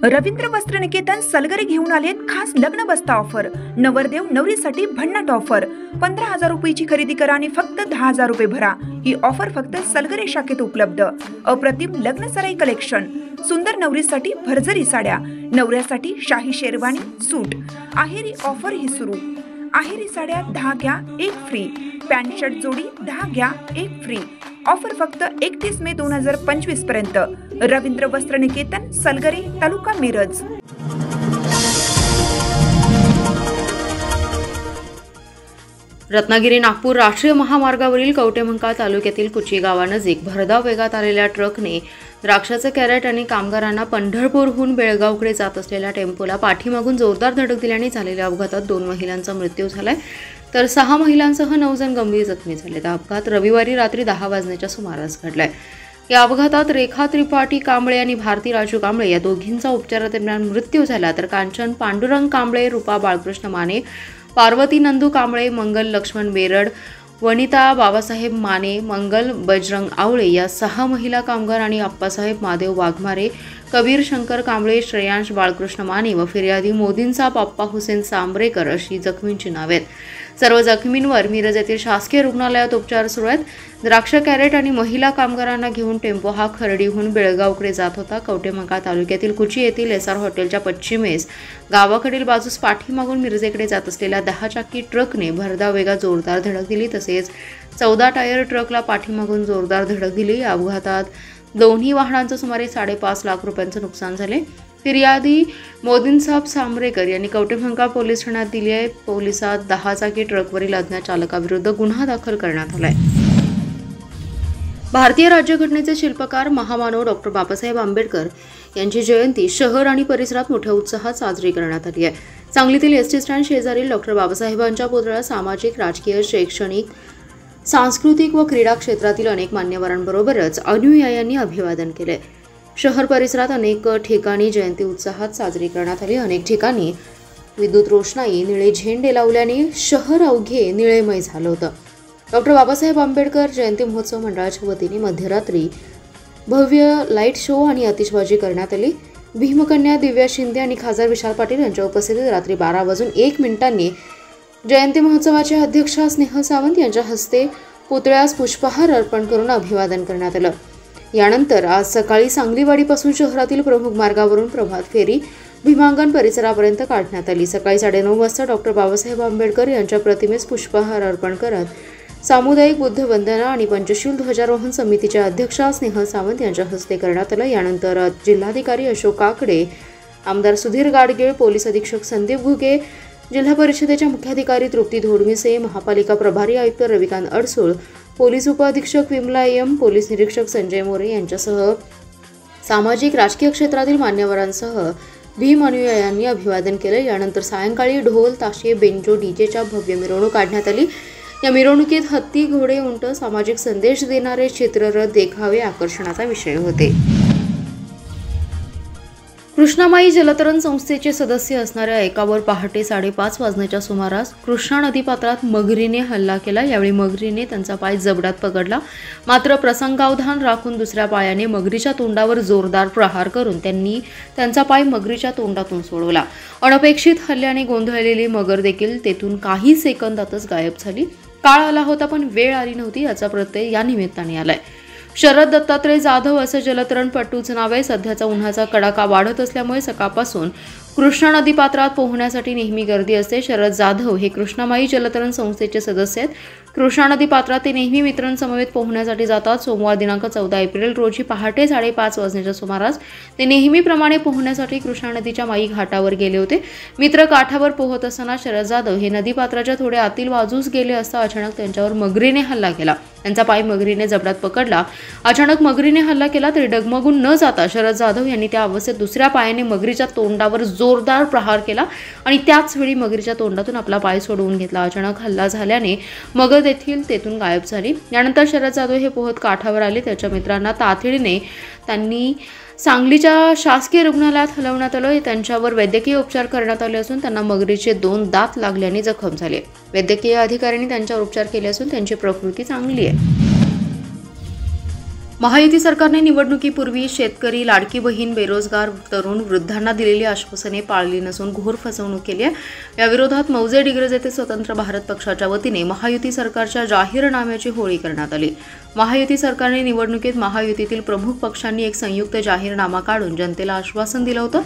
रवींद्र वस्त्रनिकेतन सलगरे घेऊन आलेत खास लग्न बस्ता ऑफर। नवरदेव नवरीसाठी भन्नाट ऑफर। 15,000 रुपयाची खरेदी करा आणि फक्त 10,000 रुपये भरा। ही ऑफर फक्त सलगरे शाखेत उपलब्ध। अप्रतिम लग्न सराई कलेक्शन, सुंदर नवरीसाठी भरजरी साड्या, नवऱ्यासाठी शाही शेरवानी सूट। आहेरी ऑफर ही सुरू। आहेरी साड्या 10 घ्या 1 फ्री। पॅन्ट शर्ट जोडी 10 घ्या 1 फ्री। ऑफर फक्त 31 मे 2025 पर्यंत। रवींद्र वस्त्रनिकेतन सलगरे, तालुका मिरज। रत्नागिरी नागपूर राष्ट्रीय महामार्गावरील कवटेमंकाळ तालुक्यातील कुची गावानजीक भरधाव वेगात आलेल्या ट्रकने द्राक्षाचे कॅरेट आणि कामगारांना पंढरपूरहून बेळगावकडे जात असलेल्या टेम्पोला पाठीमागून जोरदार धडक दिल्याने झालेल्या अपघातात 2 महिलांचा मृत्यू झालाय, तर 6 महिलांसह 9 जण गंभीर जखमी झाले। हा अपघात रविवारी रात्री 10 वाजण्याच्या सुमारास घडलाय। या अपघातात रेखा त्रिपाठी कांबळे आणि भारती राजू कांबळे या दोघींचा उपचारादरम्यान मृत्यू झाला, तर कांचन पांडुरंग कांबळे, रूपा बाळकृष्ण माने, पार्वती नंदू कांबळे, मंगल लक्ष्मण बेरड, वनिता बाबासाहेब माने, मंगल बजरंग आवळे या 6 महिला कामगार आणि अप्पासाहेब महादेव वाघमारे, कबीर शंकर कांबळे, श्रेयांश बाळकृष्ण माने व फिर्यादी मोदींचा पप्पा हुसेन सांबरेकर अशी जखमींची नावे आहेत। सर्व जखमींवर मिरज येथील शासकीय रुग्णालयात उपचार सुरू आहेत। द्राक्ष कॅरेट आणि महिला कामगारांना घेऊन टेम्पो हा खर्डीहून बेळगावकडे जात होता। कवटेमंकाळ तालुक्यातील कुची येथील एसआर हॉटेलच्या पश्चिमेस गावाकडील बाजूस पाठीमागून मिरजेकडे जात असलेल्या 10 चाकी ट्रकने भरधाव वेगात जोरदार धडक दिली, तसेच 14 टायर ट्रकला पाठीमागून जोरदार धडक दिली। या अपघातात दोन्ही वाहनांचं सुमारे 5.5 लाख रुपयांचं नुकसान झाले। फिर्यादी मोदींसाहेब सांबरेकर यांनी कवटेमंकाळ पोलीस ठाण्यात दिली आहे। पोलिसात 10 चाकी ट्रकवरील अज्ञात चालकाविरुद्ध गुन्हा दाखल करण्यात आलाय। भारतीय राज्यघटनेचे शिल्पकार महामानव डॉक्टर बाबासाहेब आंबेडकर यांची जयंती शहर आणि परिसरात मोठ्या उत्साहात साजरी करण्यात आली आहे। सांगलीतील एसटी स्टँड शेजारील डॉक्टर बाबासाहेबांच्या पुतळ्यात सामाजिक, राजकीय, शैक्षणिक, सांस्कृतिक व क्रीडा क्षेत्रातील अनेक मान्यवरांबरोबरच अनुयायांनी अभिवादन केले। शहर परिसरात अनेक ठिकाणी जयंती उत्साहात साजरी करण्यात आली। अनेक ठिकाणी विद्युत रोषणाई, निळे झेंडे लावल्याने शहर अवघे निळेमय झालं होतं। डॉक्टर बाबासाहेब आंबेडकर जयंती महोत्सव मंडळाच्या वतीने मध्यरात्री भव्य लाईट शो आणि आतिषबाजी करण्यात आली। भीमकन्या दिव्या शिंदे आणि खासदार विशाल पाटील यांच्या उपस्थितीत रात्री 12:01 जयंती महोत्सवाच्या अध्यक्षा स्नेहल सावंत यांच्या हस्ते पुतळ्यास पुष्पहार अर्पण करून अभिवादन करण्यात आलं। यानंतर आज सकाळी सांगलीवाडीपासून शहरातील प्रमुख मार्गावरून प्रभात फेरी भीमांगण परिसरापर्यंत काढण्यात आली। सकाळी 9:30 वाजता डॉक्टर बाबासाहेब आंबेडकर यांच्या प्रतिमेस पुष्पहार अर्पण करत सामुदायिक बुद्ध वंदना आणि पंचशील ध्वजारोहण समितीच्या अध्यक्षा स्नेहल सावंत यांच्या हस्ते करण्यात आलं। यानंतर जिल्हाधिकारी अशोक काकडे, आमदार सुधीर गाडगीळ, पोलीस अधीक्षक संदीप घुगे, जिल्हा परिषदेच्या मुख्याधिकारी तृप्ती धोडमिसे, महापालिका प्रभारी आयुक्त रविकांत अडसूळ, पोलीस उपअधीक्षक विमला एम, पोलीस निरीक्षक संजय मोरे यांच्यासह सामाजिक, राजकीय क्षेत्रातील मान्यवरांसह भीम अनुयायांनी अभिवादन केलं। यानंतर सायंकाळी ढोल, ताशे, बेंजो, डीजेच्या भव्य मिरवणूक काढण्यात आली। या मिरवणुकीत हत्ती, घोडे, उंट, सामाजिक संदेश देणारे चित्ररथ देखावे आकर्षणाचा विषय होते। कृष्णामाई जलतरण संस्थेचे सदस्य असणाऱ्या एकावर पहाटे 5:30 वाजण्याच्या सुमारास कृष्णा नदीपात्रात मगरीने हल्ला केला। यावेळी मगरीने त्यांचा पाय जबड्यात पकडला, मात्र प्रसंगावधान राखून दुसऱ्या पायाने मगरीच्या तोंडावर जोरदार प्रहार करून त्यांनी त्यांचा पाय मगरीच्या तोंडातून सोडवला। अनपेक्षित हल्ल्याने गोंधळलेली मगर देखील तेथून काही सेकंदातच गायब झाली। काळ आला होता पण वेळ आली नव्हती याचा प्रत्यय या निमित्ताने आलाय। शरद दत्तात्रय जाधव असं जलतरणपटूचं नाव आहे। सध्याचा उन्हाचा कडाका वाढत असल्यामुळे सकाळपासून कृष्णा नदीपात्रात पोहण्यासाठी नेहमी गर्दी असते। शरद जाधव हे कृष्णामाई जलतरण संस्थेचे सदस्य आहेत। कृष्णा नदीपात्रात ते नेहमी मित्रांसमवेत पोहण्यासाठी जातात। सोमवार दिनांक 14 एप्रिल रोजी पहाटे 5:30 वाजण्याच्या सुमारास ते नेहमीप्रमाणे पोहण्यासाठी कृष्णा नदीच्या माई घाटावर गेले होते। मित्र काठावर पोहत असताना शरद जाधव हे नदीपात्राच्या थोड्या आतील बाजूस गेले असता अचानक त्यांच्यावर मगरीने हल्ला केला। त्यांचा पाय मगरीने जबड्यात पकडला। अचानक मगरीने हल्ला केला तरी डगमगून न जाता शरद जाधव यांनी त्या अवस्थेत दुसऱ्या पायाने मगरीच्या तोंडावर जोरदार प्रहार केला आणि त्याच वेळी मगरीच्या तोंडातून आपला पाय सोडवून घेतला। अचानक हल्ला झाल्याने मगर तेथून गायब झाली। यानंतर शरद जाधव हे पोहत काठावर आले। त्याच्या मित्रांना तातडीने त्यांनी सांगलीच्या शासकीय रुग्णालयात हलवण्यात आलं। त्यांच्यावर वैद्यकीय उपचार करण्यात आले असून त्यांना मगरीचे 2 दात लागल्याने जखम झाले। वैद्यकीय अधिकाऱ्यांनी त्यांच्यावर उपचार केले असून त्यांची प्रकृती चांगली आहे। महायुती सरकारने निवडणुकीपूर्वी शेतकरी, लाडकी बहीण, बेरोजगार तरुण, वृद्धांना दिलेली आश्वासने पाळली नसून घोर फसवणूक केली आहे. या विरोधात मौजे डिग्रज येथे स्वतंत्र भारत पक्षाच्या वतीने महायुती सरकारच्या जाहीरनाम्याची होळी करण्यात आली. महायुती सरकारने निवडणुकीत महायुतीतील प्रमुख पक्षांनी एक संयुक्त जाहीरनामा काढून जनतेला आश्वासन दिलं होतं.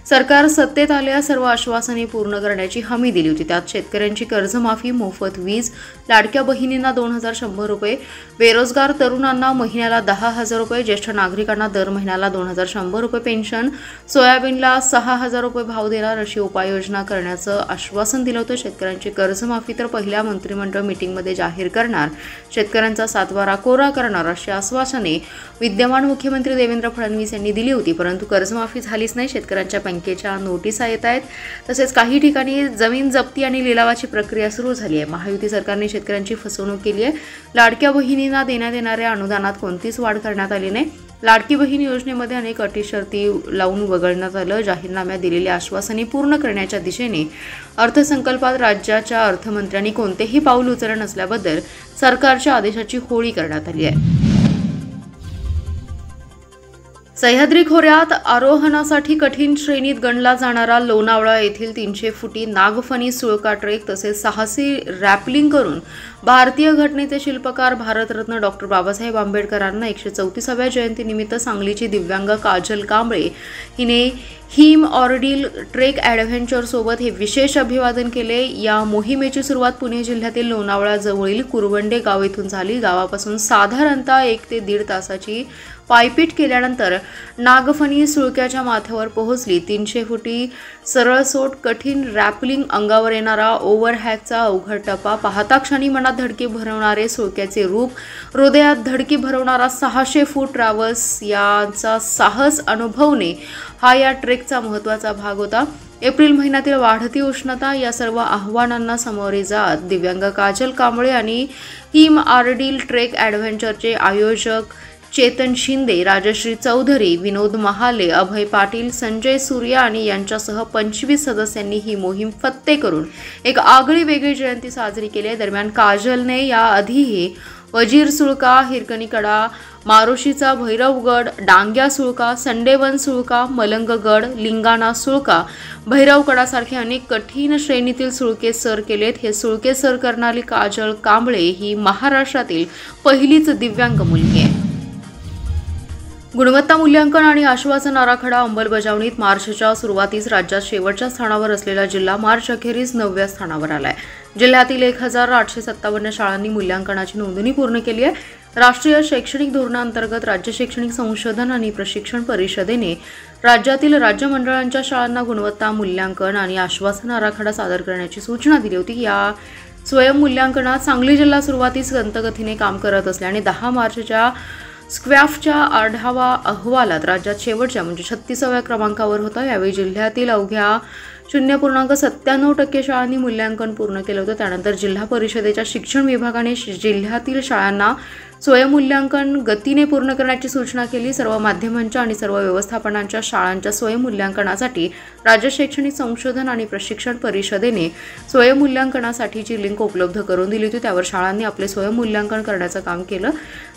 सरकार सत्तेत आल्यास सर्व आश्वासने पूर्ण करण्याची हमी दिली होती. त्यात शेतकऱ्यांची कर्जमाफी, मोफत वीज, लाडक्या बहिणींना 2,100 रुपये, बेरोजगार तरुणांना महिन्याला 10,000 रुपये, ज्येष्ठ नागरिकांना दर महिन्याला 2,100 रुपये पेन्शन, सोयाबीनला 6,000 रुपये भाव देणार अशी उपाययोजना करण्याचं आश्वासन दिलं होतं. शेतकऱ्यांची कर्जमाफी तर पहिल्या मंत्रिमंडळ मीटिंगमध्ये जाहीर करणार, शेतकऱ्यांचा सातबारा कोरा करणार अशी आश्वासने विद्यमान मुख्यमंत्री देवेंद्र फडणवीस यांनी दिली होती. परंतु कर्जमाफी झालीच नाही. शेतकऱ्यांच्या बँकेच्या नोटिसा येत आहेत. तसेच काही ठिकाणी जमीन जप्ती आणि लिलावाची प्रक्रिया सुरू झाली आहे. महायुती सरकारने शेतकऱ्यांची फसवणूक केली आहे. लाडक्या बहिणींना देण्यात येणाऱ्या अनुदानात कोणतीच वाढ करण्यात आली नाही. लाडकी बहीण योजनेमध्ये अनेक अटी शर्ती लावून वगळण्यात आलं. जाहीरनाम्यात दिलेली आश्वासने पूर्ण करण्याच्या दिशेने अर्थसंकल्पात राज्याच्या अर्थमंत्र्यांनी कोणतेही पाऊल उचललं नसल्याबद्दल सरकारच्या आदेशाची होळी करण्यात आली आहे. सह्याद्री खोऱ्यात आरोहणासाठी कठीण श्रेणीत गणला जाणारा लोणावळा येथील 300 फुटी नागफणी सुळका ट्रेक तसेच साहसी रॅपलिंग करून भारतीय घटनेचे शिल्पकार भारतरत्न डॉक्टर बाबासाहेब आंबेडकरांना 134व्या जयंतीनिमित्त सांगलीची दिव्यांग काजल कांबळे हिने हिम ऑर्डिल ट्रेक ॲडव्हेंचर सोबत हे विशेष अभिवादन केले. या मोहिमेची सुरुवात पुणे जिल्ह्यातील लोणावळा जवळील कुरवंडे गाव येथून झाली. गावापासून साधारणतः 1 ते 1.5 तासाची पायपीट केल्यानंतर नागफणी सुळक्याच्या माथ्यावर पोहोचली. 300 फुटी सरळसोट कठीण रॅपलिंग, अंगावर येणारा ओव्हरहॅगचा अवघड टप्पा, पाहता क्षणी मनात धडकी भरवणारे सुळक्याचे रूप, हृदयात धडकी भरवणारा 600 फूट ट्रॅव्हल्स यांचा साहस अनुभवणे हा या ट्रेकचा महत्त्वाचा भाग होता. एप्रिल महिन्यातील वाढती उष्णता या सर्व आव्हानांना सामोरे जात दिव्यांग काजल कांबळे आणि हिम ऑर्डिल ट्रेक ॲडव्हेंचरचे आयोजक चेतन शिंदे, राजश्री चौधरी, विनोद महाले, अभय पाटील, संजय सूर्या आणि यांच्यासह 25 सदस्यांनी ही मोहीम फत्ते करून एक आगळी वेगळी जयंती साजरी केली. दरम्यान काजलने याआधीही वजीर सुळका, हिरकणीकडा, मारोशीचा भैरवगड, डांग्या सुळका, संडेवन सुळका, मलंगगड, लिंगाणा सुळका, भैरवगडासारखे अनेक कठीण श्रेणीतील सुळके सर केलेत. हे सुळके सर करणारी काजल कांबळे ही महाराष्ट्रातील पहिलीच दिव्यांग मुलगी आहे. गुणवत्ता मूल्यांकन आणि आश्वासन आराखडा अंमलबजावणीत मार्चच्या सुरुवातीस राज्यात शेवटच्या स्थानावर असलेला जिल्हा मार्च अखेरीस 9व्या स्थानावर आलाय. जिल्ह्यातील 1,857 शाळांनी मूल्यांकनाची नोंदणी पूर्ण केली आहे. राष्ट्रीय शैक्षणिक धोरणाअंतर्गत राज्य शैक्षणिक संशोधन आणि प्रशिक्षण परिषदेने राज्यातील राज्य मंडळांच्या शाळांना गुणवत्ता मूल्यांकन आणि आश्वासन आराखडा सादर करण्याची सूचना दिली होती. या स्वयंमूल्यांकनात सांगली जिल्हा सुरुवातीस गंतगतीने काम करत असल्याने 10 मार्चच्या स्क्वॅफच्या आढावा अहवालात राज्यात शेवटच्या म्हणजे 36व्या क्रमांकावर होता. यावेळी जिल्ह्यातील अवघ्या 0.97% शाळांनी मूल्यांकन पूर्ण केलं होतं. त्यानंतर जिल्हा परिषदेच्या शिक्षण विभागाने जिल्ह्यातील शाळांना स्वयंमूल्यांकन गतीने पूर्ण करण्याची सूचना केली. सर्व माध्यमांच्या आणि सर्व व्यवस्थापनांच्या शाळांच्या स्वयंमूल्यांकनासाठी राज्य शैक्षणिक संशोधन आणि प्रशिक्षण परिषदेने स्वयंमूल्यांकनासाठीची लिंक उपलब्ध करून दिली होती. त्यावर शाळांनी आपले स्वयंमूल्यांकन करण्याचं काम केलं.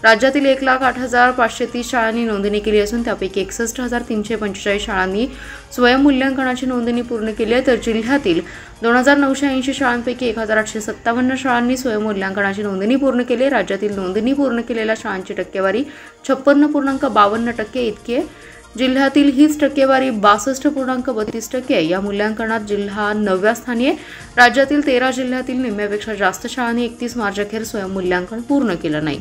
राज्यातील 1,08,530 शाळांनी नोंदणी केली असून त्यापैकी 61,345 शाळांनी स्वयंमूल्यांकनाची नोंदणी पूर्ण केली आहे. तर जिल्ह्यातील 2,980 शाळांपैकी 1,857 शाळांनी स्वयंमूल्यांकनाची नोंदणी पूर्ण केली. राज्यातील नोंदणी पूर्ण केलेल्या शाळांची टक्केवारी 56.52% इतकी आहे. जिल्ह्यातील हीच टक्केवारी 62.32% आहे. या मूल्यांकनात जिल्हा 9व्या स्थानी आहे. राज्यातील 13 जिल्ह्यातील निम्म्यापेक्षा जास्त शाळांनी 31 मार्च अखेर स्वयंमूल्यांकन पूर्ण केलं नाही.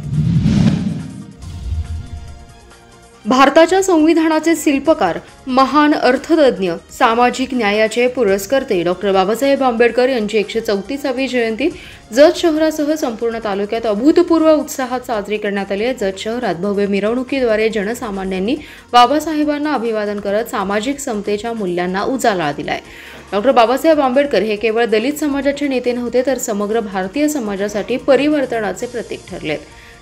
भारताच्या संविधानाचे शिल्पकार, महान अर्थतज्ञ, सामाजिक न्यायाचे पुरस्कर्ते डॉक्टर बाबासाहेब आंबेडकर यांची 134वी जयंती जत शहरासह संपूर्ण तालुक्यात अभूतपूर्व उत्साहात साजरी करण्यात आली आहे. जत शहरात भव्य मिरवणुकीद्वारे जनसामान्यांनी बाबासाहेबांना अभिवादन करत सामाजिक समतेच्या मूल्यांना उजाळा दिलाय. डॉक्टर बाबासाहेब आंबेडकर हे केवळ दलित समाजाचे नेते नव्हते तर समग्र भारतीय समाजासाठी परिवर्तनाचे प्रतीक ठरलेत.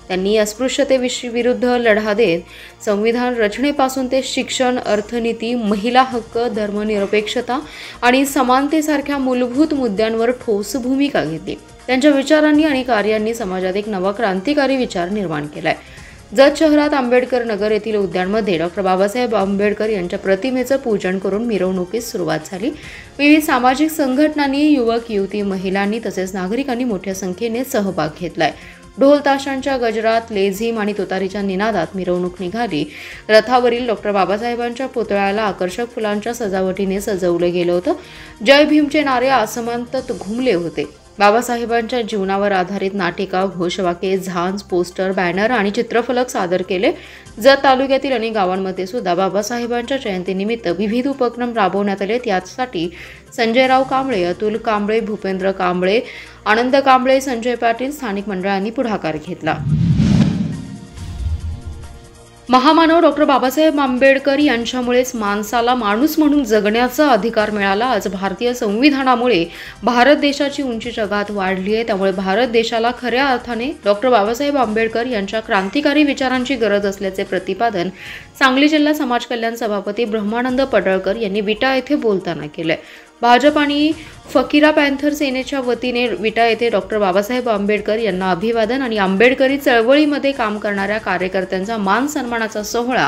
त्यांनी अस्पृश्यतेविरुद्ध लढा देत संविधान रचनेपासून ते शिक्षण, अर्थनीती, महिला हक्क, धर्मनिरपेक्षता आणि समानतेसारख्या मूलभूत मुद्द्यांवर ठोस भूमिका घेतली. त्यांच्या विचारांनी आणि कार्यांनी समाजात एक नवा क्रांतिकारी विचार निर्माण केलाय. जत शहरात आंबेडकर नगर येथील उद्यानमध्ये डॉक्टर बाबासाहेब आंबेडकर यांच्या प्रतिमेचं पूजन करून मिरवणुकीस सुरुवात झाली। विविध सामाजिक संघटनांनी, युवक युवती, महिलांनी तसेच नागरिकांनी मोठ्या संख्येने सहभाग घेतलाय। ढोल ताशांच्या गजरात, लेझीम आणि तुतारीच्या निनादात मिरवणूक निघाली। रथावरील डॉक्टर बाबासाहेबांच्या पुतळ्याला आकर्षक फुलांच्या सजावटीने सजवलं गेलं होतं। जय भीमचे नारे आसमंत घुमले होते। बाबासाहेबांच्या जीवनावर आधारित नाटिका, घोषवाक्ये, झांज, पोस्टर, बॅनर आणि चित्रफलक सादर केले। जत तालुक्यातील अनेक गावांमध्ये सुद्धा बाबासाहेबांच्या जयंतीनिमित्त विविध उपक्रम राबवण्यात आले। यासाठी संजयराव कांबळे, अतुल कांबळे, भूपेंद्र कांबळे, आनंद कांबळे, संजय पाटील, स्थानिक मंडळांनी पुढाकार घेतला। महामानव डॉक्टर बाबासाहेब आंबेडकर यांच्यामुळेच माणसाला माणूस म्हणून जगण्याचा अधिकार मिळाला। आज भारतीय संविधानामुळे भारत देशाची उंची जगात वाढली आहे। त्यामुळे भारत देशाला खऱ्या अर्थाने डॉक्टर बाबासाहेब आंबेडकर यांच्या क्रांतिकारी विचारांची गरज असल्याचे प्रतिपादन सांगली जिल्हा समाज कल्याण सभापती ब्रह्मानंद पडळकर यांनी विटा येथे बोलताना केले। भाजप आणि फकीरा पॅन्थर सेनेच्या वतीने विटा येथे डॉक्टर बाबासाहेब आंबेडकर यांना अभिवादन आणि आंबेडकरी चळवळीमध्ये काम करणाऱ्या कार्यकर्त्यांचा मान सन्मानाचा सोहळा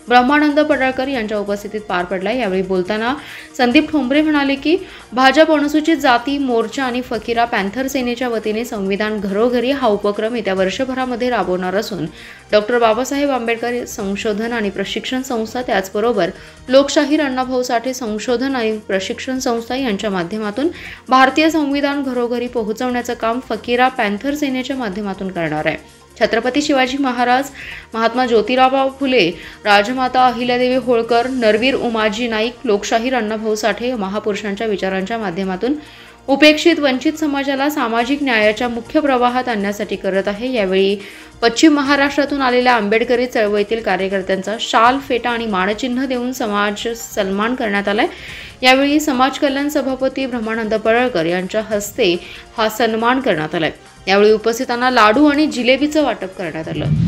ब्रह्मानंद पडळकर यांच्या उपस्थितीत पार पडला। यावेळी बोलताना संदीप ठोंबरे म्हणाले की भाजप, अनुसूचित जाती मोर्चा आणि फकीरा पॅन्थर सेनेच्या वतीने संविधान घरोघरी हा उपक्रम येत्या वर्षभरामध्ये राबवणार असून डॉक्टर बाबासाहेब आंबेडकर संशोधन आणि प्रशिक्षण संस्था, त्याचबरोबर लोकशाहीर अण्णाभाऊ साठे संशोधन आणि प्रशिक्षण संस्था यांच्या माध्यमातून भारतीय संविधान घरोघरी पोहोचवण्याचं काम फकीरा पॅन्थर सेनेच्या माध्यमातून करणार आहे। छत्रपती शिवाजी महाराज, महात्मा ज्योतिराव फुले, राजमाता अहिल्यादेवी होळकर, नरवीर उमाजी नाईक, लोकशाहीर अण्णाभाऊ साठे महापुरुषांच्या विचारांच्या माध्यमातून उपेक्षित वंचित समाजाला सामाजिक न्यायाच्या मुख्य प्रवाहात आणण्यासाठी करत आहे। यावेळी पश्चिम महाराष्ट्रातून आलेल्या आंबेडकरी चळवळीतील कार्यकर्त्यांचा शाल, फेटा आणि मानचिन्ह देऊन समाज सन्मान करण्यात आलाय। यावेळी समाज कल्याण सभापती ब्रह्मानंद पडळकर यांच्या हस्ते हा सन्मान करण्यात आलाय। यावेळी उपस्थितांना लाडू आणि जिलेबीचं वाटप करण्यात आलं।